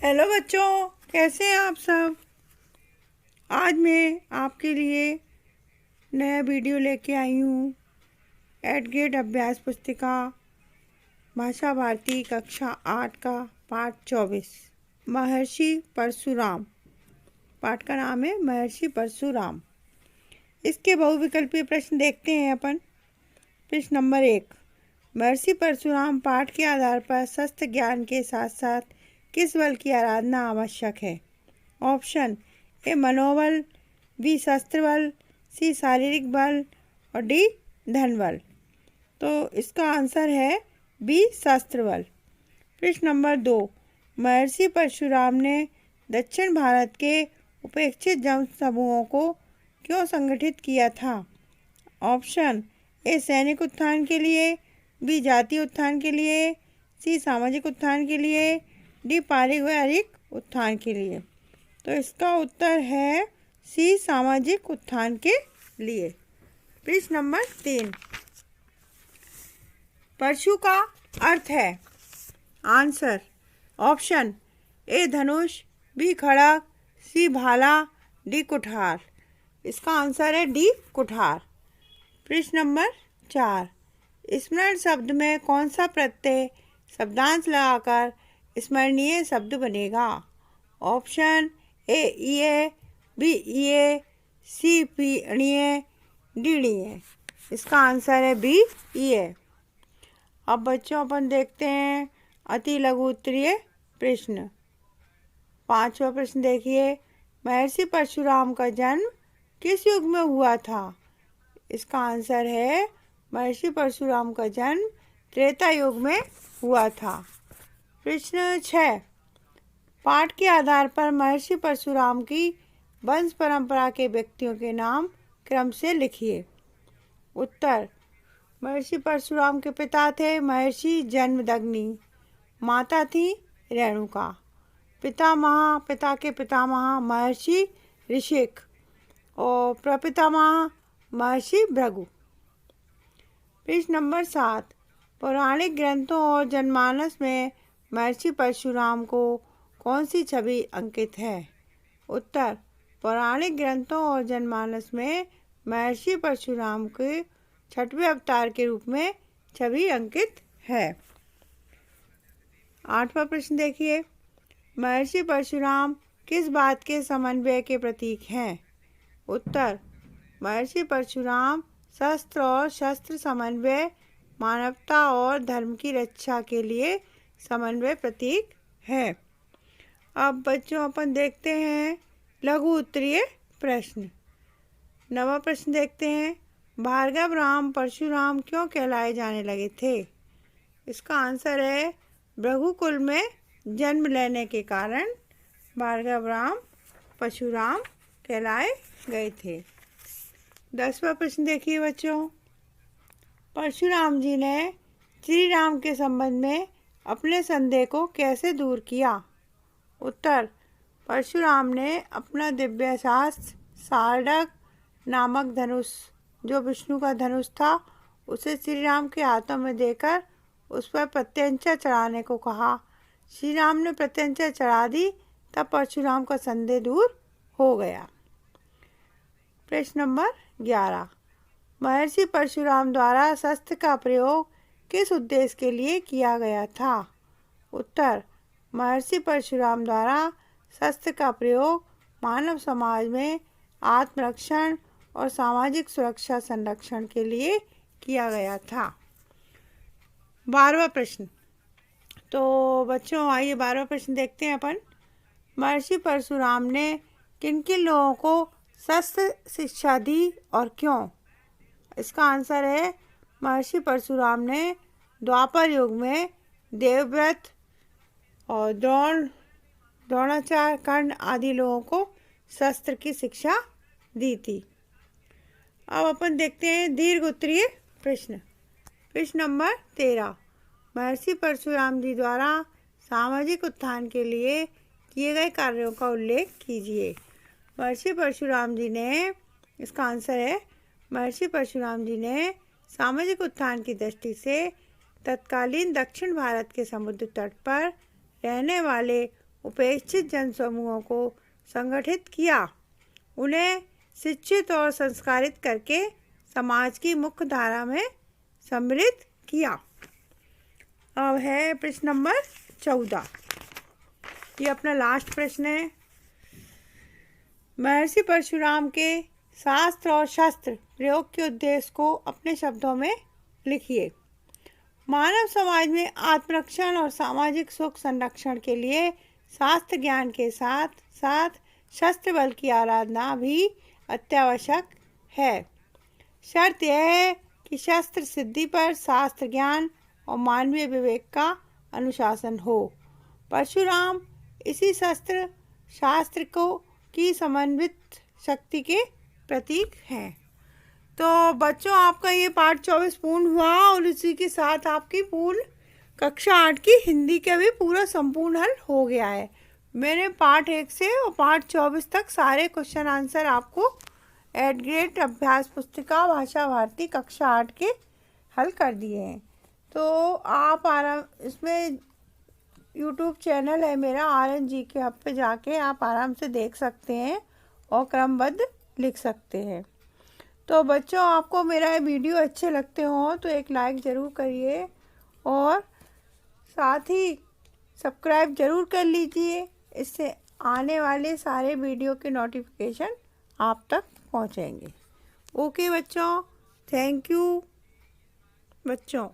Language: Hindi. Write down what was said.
हेलो बच्चों, कैसे हैं आप सब। आज मैं आपके लिए नया वीडियो लेके आई हूँ। 8th ग्रेड अभ्यास पुस्तिका भाषा भारती कक्षा 8 का पाठ 24 महर्षि परशुराम। पाठ का नाम है महर्षि परशुराम। इसके बहुविकल्पीय प्रश्न देखते हैं अपन। प्रश्न नंबर 1, महर्षि परशुराम पाठ के आधार पर शस्त्र ज्ञान के साथ साथ किस बल की आराधना आवश्यक है। ऑप्शन ए मनोबल, बी शस्त्र बल, सी शारीरिक बल और डी धन बल। तो इसका आंसर है बी शस्त्र बल। प्रश्न नंबर 2, महर्षि परशुराम ने दक्षिण भारत के उपेक्षित जन समूहों को क्यों संगठित किया था। ऑप्शन ए सैनिक उत्थान के लिए, बी जातीय उत्थान के लिए, सी सामाजिक उत्थान के लिए, डी पारिवारिक उत्थान के लिए। तो इसका उत्तर है सी सामाजिक उत्थान के लिए। प्रश्न नंबर 3, परशु का अर्थ है। आंसर ऑप्शन ए धनुष, बी खड़ग, सी भाला, डी कुठार। इसका आंसर है डी कुठार। प्रश्न नंबर 4, स्मरण शब्द में कौन सा प्रत्यय शब्दांश लगाकर स्मरणीय शब्द बनेगा। ऑप्शन ए ईए, बी ईए, सी पीणीय, डी णीय। इसका आंसर है बी ईए। अब बच्चों अपन देखते हैं अति लघु उत्तरीय प्रश्न। 5वां प्रश्न देखिए, महर्षि परशुराम का जन्म किस युग में हुआ था। इसका आंसर है महर्षि परशुराम का जन्म त्रेता युग में हुआ था। प्रश्न 6, पाठ के आधार पर महर्षि परशुराम की वंश परंपरा के व्यक्तियों के नाम क्रम से लिखिए। उत्तर, महर्षि परशुराम के पिता थे महर्षि जमदग्नि, माता थी रेणुका, पिता के पितामह महर्षि ऋषिक और प्रपितामह महर्षि भृगु। प्रश्न नंबर 7, पौराणिक ग्रंथों और जनमानस में महर्षि परशुराम को कौन सी छवि अंकित है। उत्तर, पौराणिक ग्रंथों और जनमानस में महर्षि परशुराम के 6वें अवतार के रूप में छवि अंकित है। 8वां प्रश्न देखिए, महर्षि परशुराम किस बात के समन्वय के प्रतीक हैं। उत्तर, महर्षि परशुराम शस्त्र और शस्त्र समन्वय, मानवता और धर्म की रक्षा के लिए समन्वय प्रतीक है। अब बच्चों अपन देखते हैं लघु उत्तरीय प्रश्न। 9वां प्रश्न देखते हैं, भार्गव राम परशुराम क्यों कहलाए जाने लगे थे। इसका आंसर है भृगुकुल में जन्म लेने के कारण भार्गव राम परशुराम कहलाए गए थे। 10वां प्रश्न देखिए बच्चों, परशुराम जी ने श्री राम के संबंध में अपने संदेह को कैसे दूर किया। उत्तर, परशुराम ने अपना दिव्यास्त्र शार्दूल नामक धनुष, जो विष्णु का धनुष था, उसे श्री राम के हाथों में देकर उस पर प्रत्यंचा चढ़ाने को कहा। श्री राम ने प्रत्यंचा चढ़ा दी, तब परशुराम का संदेह दूर हो गया। प्रश्न नंबर 11, महर्षि परशुराम द्वारा शस्त्र का प्रयोग किस उद्देश्य के लिए किया गया था। उत्तर, महर्षि परशुराम द्वारा शस्त्र का प्रयोग मानव समाज में आत्मरक्षण और सामाजिक सुरक्षा संरक्षण के लिए किया गया था। 12वां प्रश्न, तो बच्चों आइए 12वां प्रश्न देखते हैं अपन। महर्षि परशुराम ने किन किन लोगों को शस्त्र शिक्षा दी और क्यों। इसका आंसर है महर्षि परशुराम ने द्वापर युग में देवव्रत और द्रोणाचार्य, कर्ण आदि लोगों को शस्त्र की शिक्षा दी थी। अब अपन देखते हैं दीर्घ उत्तरीय प्रश्न। प्रश्न नंबर 13, महर्षि परशुराम जी द्वारा सामाजिक उत्थान के लिए किए गए कार्यों का उल्लेख कीजिए। महर्षि परशुराम जी ने, इसका आंसर है महर्षि परशुराम जी ने सामाजिक उत्थान की दृष्टि से तत्कालीन दक्षिण भारत के समुद्र तट पर रहने वाले उपेक्षित जनसमूहों को संगठित किया, उन्हें शिक्षित और संस्कारित करके समाज की मुख्य धारा में सम्मिलित किया। अब है प्रश्न नंबर 14। ये अपना लास्ट प्रश्न है। महर्षि परशुराम के शास्त्र और शस्त्र प्रयोग के उद्देश्य को अपने शब्दों में लिखिए। मानव समाज में आत्मरक्षण और सामाजिक सुख संरक्षण के लिए शास्त्र ज्ञान के साथ साथ शस्त्र बल की आराधना भी अत्यावश्यक है। शर्त यह है कि शस्त्र सिद्धि पर शास्त्र ज्ञान और मानवीय विवेक का अनुशासन हो। परशुराम इसी शास्त्र को की समन्वित शक्ति के प्रतीक हैं। तो बच्चों, आपका ये पाठ 24 पूर्ण हुआ और इसी के साथ आपकी पूर्ण कक्षा 8 की हिंदी का भी पूरा संपूर्ण हल हो गया है। मैंने पाठ 1 से और पाठ 24 तक सारे क्वेश्चन आंसर आपको एट ग्रेड अभ्यास पुस्तिका भाषा भारती कक्षा 8 के हल कर दिए हैं। तो आप इसमें यूट्यूब चैनल है मेरा RNGK हब पे जाके आप आराम से देख सकते हैं और क्रमबद्ध लिख सकते हैं। तो बच्चों, आपको मेरा ये वीडियो अच्छे लगते हो तो एक लाइक ज़रूर करिए और साथ ही सब्सक्राइब ज़रूर कर लीजिए। इससे आने वाले सारे वीडियो के नोटिफिकेशन आप तक पहुंचेंगे। ओके बच्चों, थैंक यू बच्चों।